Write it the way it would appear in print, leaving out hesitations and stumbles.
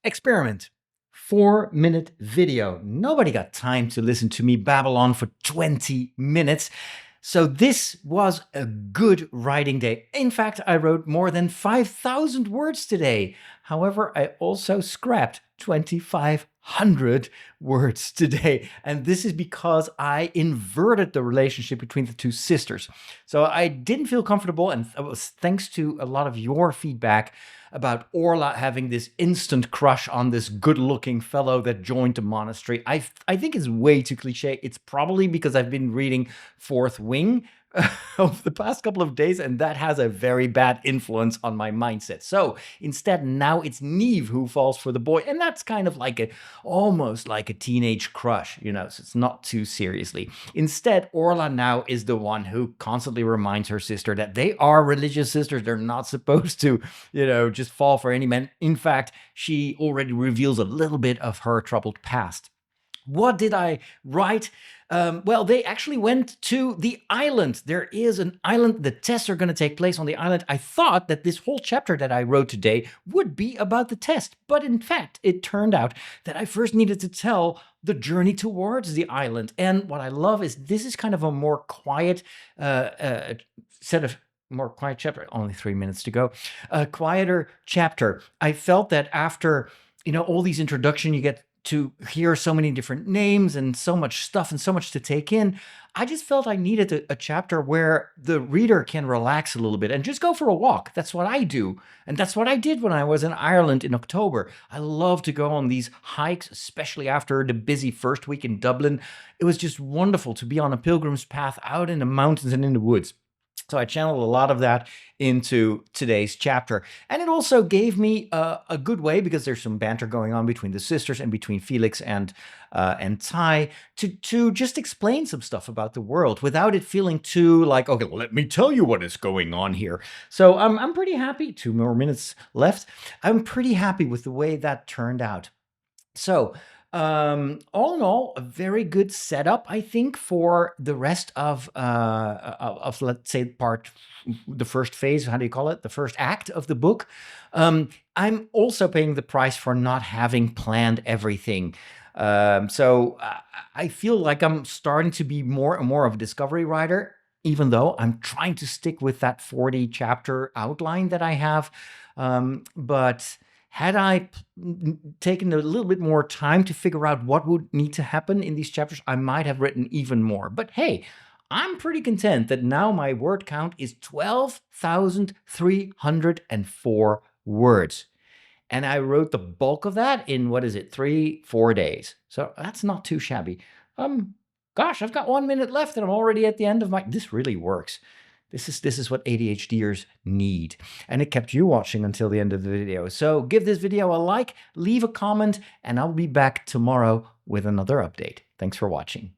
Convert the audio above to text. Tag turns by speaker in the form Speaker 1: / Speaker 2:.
Speaker 1: Experiment. 4-minute video. Nobody got time to listen to me babble on for 20 minutes. So this was a good writing day. In fact, I wrote more than 5,000 words today. However, I also scrapped 2,500 words today. And this is because I inverted the relationship between the two sisters. So I didn't feel comfortable, and it was thanks to a lot of your feedback about Orla having this instant crush on this good-looking fellow that joined the monastery. I think it's way too cliche. It's probably because I've been reading Fourth Wing over the past couple of days, and that has a very bad influence on my mindset. So instead, now it's Neve who falls for the boy, and that's kind of like almost like a teenage crush, you know, so it's not too seriously. Instead, Orla now is the one who constantly reminds her sister that they are religious sisters. They're not supposed to, you know, just fall for any man. In fact, she already reveals a little bit of her troubled past. What did I write? Well, they actually went to the island. There is an island. The tests are going to take place on the island. I thought that this whole chapter that I wrote today would be about the test. But in fact, it turned out that I first needed to tell the journey towards the island. And what I love is this is kind of a more quiet set of more quiet chapter. Only 3 minutes to go. A quieter chapter. I felt that after, you know, all these introduction, you get to hear so many different names and so much stuff and so much to take in. I just felt I needed a chapter where the reader can relax a little bit and just go for a walk. That's what I do. And that's what I did when I was in Ireland in October. I love to go on these hikes, especially after the busy first week in Dublin. It was just wonderful to be on a pilgrim's path out in the mountains and in the woods. So I channeled a lot of that into today's chapter. And it also gave me a good way, because there's some banter going on between the sisters and between Felix and Ty, to just explain some stuff about the world without it feeling too like, okay, let me tell you what is going on here. So I'm pretty happy. 2 more minutes left. I'm pretty happy with the way that turned out. So all in all, a very good setup, I think, for the rest of let's say the first phase. How do you call it? The first act of the book. I'm also paying the price for not having planned everything. So I feel like I'm starting to be more and more of a discovery writer, even though I'm trying to stick with that 40 chapter outline that I have. But had I taken a little bit more time to figure out what would need to happen in these chapters, I might have written even more. But hey, I'm pretty content that now my word count is 12,304 words. And I wrote the bulk of that in, 3-4 days. So that's not too shabby. Gosh, I've got 1 minute left and I'm already at the end of this really works. This is what ADHDers need. And it kept you watching until the end of the video. So give this video a like, leave a comment, and I'll be back tomorrow with another update. Thanks for watching.